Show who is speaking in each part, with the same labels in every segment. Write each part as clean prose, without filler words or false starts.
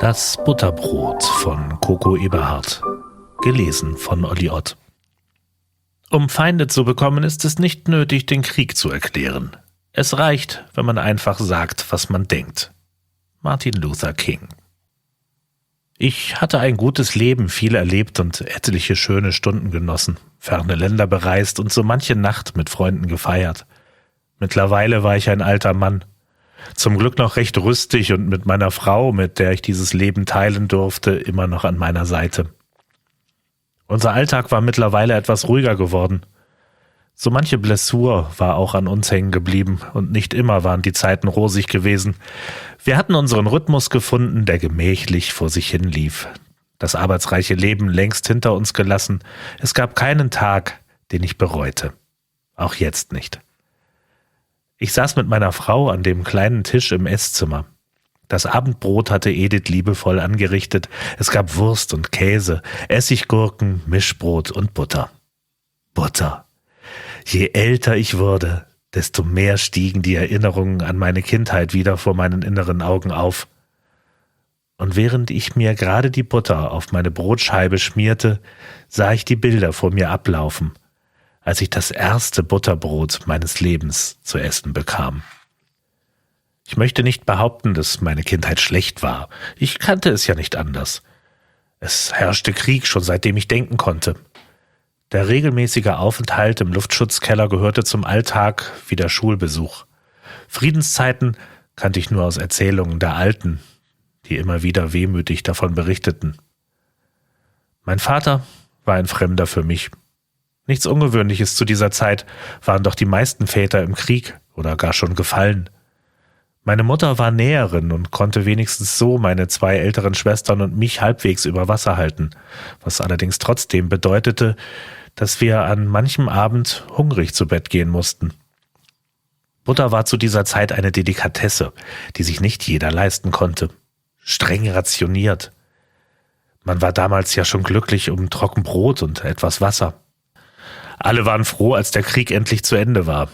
Speaker 1: Das Butterbrot von Coco Eberhardt. Gelesen von Olli Ott. Um Feinde zu bekommen, ist es nicht nötig, den Krieg zu erklären. Es reicht, wenn man einfach sagt, was man denkt. Martin Luther King. Ich hatte ein gutes Leben, viel erlebt und etliche schöne Stunden genossen, ferne Länder bereist und so manche Nacht mit Freunden gefeiert. Mittlerweile war ich ein alter Mann. Zum Glück noch recht rüstig und mit meiner Frau, mit der ich dieses Leben teilen durfte, immer noch an meiner Seite. Unser Alltag war mittlerweile etwas ruhiger geworden. So manche Blessur war auch an uns hängen geblieben und nicht immer waren die Zeiten rosig gewesen. Wir hatten unseren Rhythmus gefunden, der gemächlich vor sich hin lief. Das arbeitsreiche Leben längst hinter uns gelassen. Es gab keinen Tag, den ich bereute. Auch jetzt nicht. Ich saß mit meiner Frau an dem kleinen Tisch im Esszimmer. Das Abendbrot hatte Edith liebevoll angerichtet. Es gab Wurst und Käse, Essiggurken, Mischbrot und Butter. Butter. Je älter ich wurde, desto mehr stiegen die Erinnerungen an meine Kindheit wieder vor meinen inneren Augen auf. Und während ich mir gerade die Butter auf meine Brotscheibe schmierte, sah ich die Bilder vor mir ablaufen, als ich das erste Butterbrot meines Lebens zu essen bekam. Ich möchte nicht behaupten, dass meine Kindheit schlecht war. Ich kannte es ja nicht anders. Es herrschte Krieg, schon seitdem ich denken konnte. Der regelmäßige Aufenthalt im Luftschutzkeller gehörte zum Alltag wie der Schulbesuch. Friedenszeiten kannte ich nur aus Erzählungen der Alten, die immer wieder wehmütig davon berichteten. Mein Vater war ein Fremder für mich. Nichts Ungewöhnliches zu dieser Zeit, waren doch die meisten Väter im Krieg oder gar schon gefallen. Meine Mutter war Näherin und konnte wenigstens so meine 2 älteren Schwestern und mich halbwegs über Wasser halten, was allerdings trotzdem bedeutete, dass wir an manchem Abend hungrig zu Bett gehen mussten. Butter war zu dieser Zeit eine Delikatesse, die sich nicht jeder leisten konnte. Streng rationiert. Man war damals ja schon glücklich um Trockenbrot und etwas Wasser. Alle waren froh, als der Krieg endlich zu Ende war.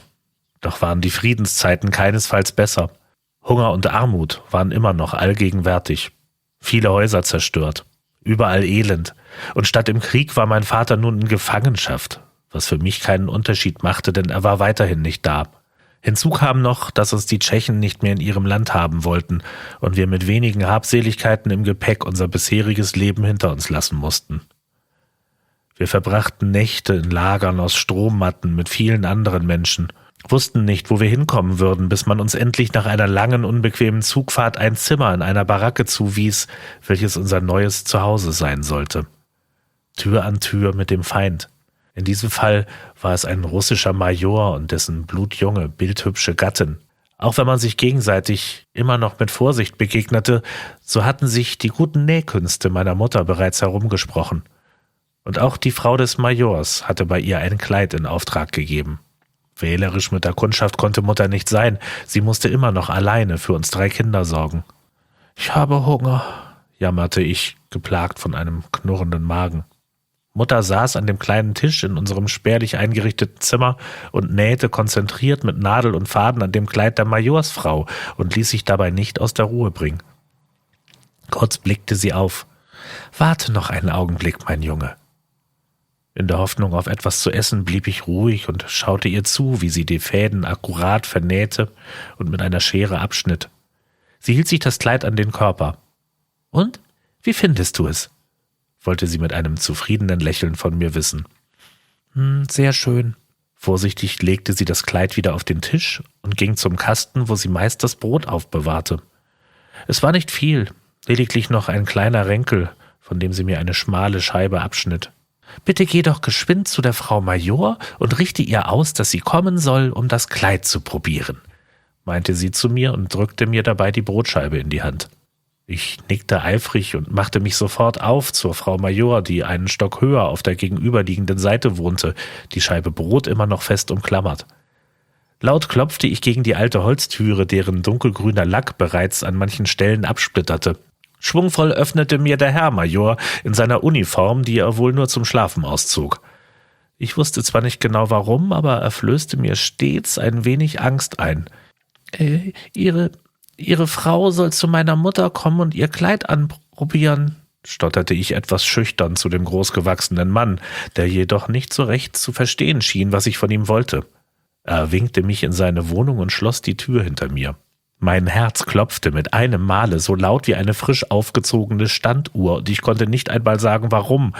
Speaker 1: Doch waren die Friedenszeiten keinesfalls besser. Hunger und Armut waren immer noch allgegenwärtig. Viele Häuser zerstört. Überall Elend. Und statt im Krieg war mein Vater nun in Gefangenschaft, was für mich keinen Unterschied machte, denn er war weiterhin nicht da. Hinzu kam noch, dass uns die Tschechen nicht mehr in ihrem Land haben wollten und wir mit wenigen Habseligkeiten im Gepäck unser bisheriges Leben hinter uns lassen mussten. Wir verbrachten Nächte in Lagern aus Strohmatten mit vielen anderen Menschen, wussten nicht, wo wir hinkommen würden, bis man uns endlich nach einer langen, unbequemen Zugfahrt ein Zimmer in einer Baracke zuwies, welches unser neues Zuhause sein sollte. Tür an Tür mit dem Feind. In diesem Fall war es ein russischer Major und dessen blutjunge, bildhübsche Gattin. Auch wenn man sich gegenseitig immer noch mit Vorsicht begegnete, so hatten sich die guten Nähkünste meiner Mutter bereits herumgesprochen. Und auch die Frau des Majors hatte bei ihr ein Kleid in Auftrag gegeben. Wählerisch mit der Kundschaft konnte Mutter nicht sein, sie musste immer noch alleine für uns 3 Kinder sorgen. »Ich habe Hunger«, jammerte ich, geplagt von einem knurrenden Magen. Mutter saß an dem kleinen Tisch in unserem spärlich eingerichteten Zimmer und nähte konzentriert mit Nadel und Faden an dem Kleid der Majorsfrau und ließ sich dabei nicht aus der Ruhe bringen. Kurz blickte sie auf. »Warte noch einen Augenblick, mein Junge.« In der Hoffnung auf etwas zu essen blieb ich ruhig und schaute ihr zu, wie sie die Fäden akkurat vernähte und mit einer Schere abschnitt. Sie hielt sich das Kleid an den Körper. »Und? Wie findest du es?« wollte sie mit einem zufriedenen Lächeln von mir wissen. »Sehr schön.« Vorsichtig legte sie das Kleid wieder auf den Tisch und ging zum Kasten, wo sie meist das Brot aufbewahrte. Es war nicht viel, lediglich noch ein kleiner Renkel, von dem sie mir eine schmale Scheibe abschnitt. »Bitte geh doch geschwind zu der Frau Major und richte ihr aus, dass sie kommen soll, um das Kleid zu probieren«, meinte sie zu mir und drückte mir dabei die Brotscheibe in die Hand. Ich nickte eifrig und machte mich sofort auf zur Frau Major, die einen Stock höher auf der gegenüberliegenden Seite wohnte, die Scheibe Brot immer noch fest umklammert. Laut klopfte ich gegen die alte Holztüre, deren dunkelgrüner Lack bereits an manchen Stellen absplitterte. Schwungvoll öffnete mir der Herr Major in seiner Uniform, die er wohl nur zum Schlafen auszog. Ich wusste zwar nicht genau warum, aber er flößte mir stets ein wenig Angst ein. Ihre Frau soll zu meiner Mutter kommen und ihr Kleid probieren, stotterte ich etwas schüchtern zu dem großgewachsenen Mann, der jedoch nicht so recht zu verstehen schien, was ich von ihm wollte. Er winkte mich in seine Wohnung und schloss die Tür hinter mir. Mein Herz klopfte mit einem Male so laut wie eine frisch aufgezogene Standuhr, und ich konnte nicht einmal sagen, warum.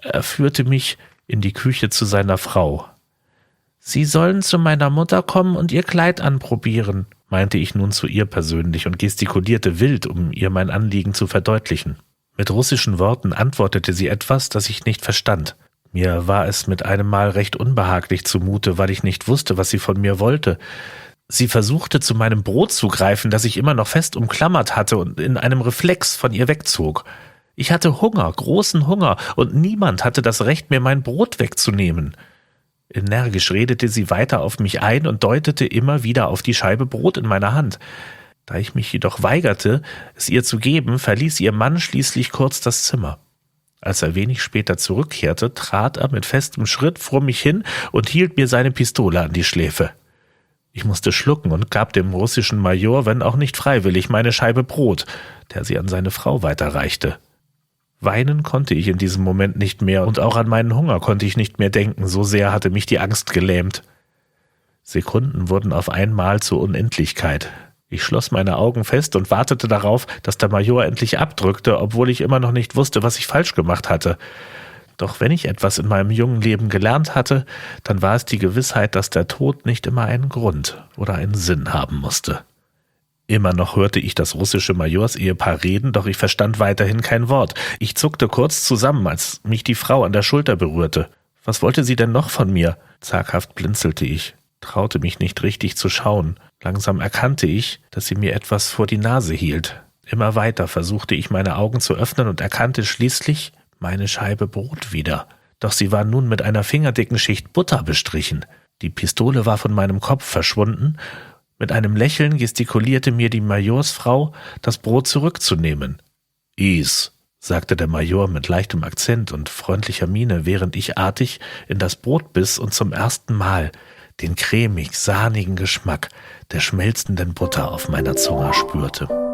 Speaker 1: Er führte mich in die Küche zu seiner Frau. »Sie sollen zu meiner Mutter kommen und ihr Kleid anprobieren«, meinte ich nun zu ihr persönlich und gestikulierte wild, um ihr mein Anliegen zu verdeutlichen. Mit russischen Worten antwortete sie etwas, das ich nicht verstand. Mir war es mit einem Mal recht unbehaglich zumute, weil ich nicht wusste, was sie von mir wollte. Sie versuchte, zu meinem Brot zu greifen, das ich immer noch fest umklammert hatte und in einem Reflex von ihr wegzog. Ich hatte Hunger, großen Hunger, und niemand hatte das Recht, mir mein Brot wegzunehmen. Energisch redete sie weiter auf mich ein und deutete immer wieder auf die Scheibe Brot in meiner Hand. Da ich mich jedoch weigerte, es ihr zu geben, verließ ihr Mann schließlich kurz das Zimmer. Als er wenig später zurückkehrte, trat er mit festem Schritt vor mich hin und hielt mir seine Pistole an die Schläfe. Ich musste schlucken und gab dem russischen Major, wenn auch nicht freiwillig, meine Scheibe Brot, der sie an seine Frau weiterreichte. Weinen konnte ich in diesem Moment nicht mehr, und auch an meinen Hunger konnte ich nicht mehr denken, so sehr hatte mich die Angst gelähmt. Sekunden wurden auf einmal zur Unendlichkeit. Ich schloss meine Augen fest und wartete darauf, dass der Major endlich abdrückte, obwohl ich immer noch nicht wusste, was ich falsch gemacht hatte. Doch wenn ich etwas in meinem jungen Leben gelernt hatte, dann war es die Gewissheit, dass der Tod nicht immer einen Grund oder einen Sinn haben musste. Immer noch hörte ich das russische Majorsehepaar reden, doch ich verstand weiterhin kein Wort. Ich zuckte kurz zusammen, als mich die Frau an der Schulter berührte. Was wollte sie denn noch von mir? Zaghaft blinzelte ich, traute mich nicht richtig zu schauen. Langsam erkannte ich, dass sie mir etwas vor die Nase hielt. Immer weiter versuchte ich, meine Augen zu öffnen und erkannte schließlich meine Scheibe Brot wieder. Doch sie war nun mit einer fingerdicken Schicht Butter bestrichen. Die Pistole war von meinem Kopf verschwunden. Mit einem Lächeln gestikulierte mir die Majorsfrau, das Brot zurückzunehmen. »Iss«, sagte der Major mit leichtem Akzent und freundlicher Miene, während ich artig in das Brot biss und zum ersten Mal den cremig-sahnigen Geschmack der schmelzenden Butter auf meiner Zunge spürte.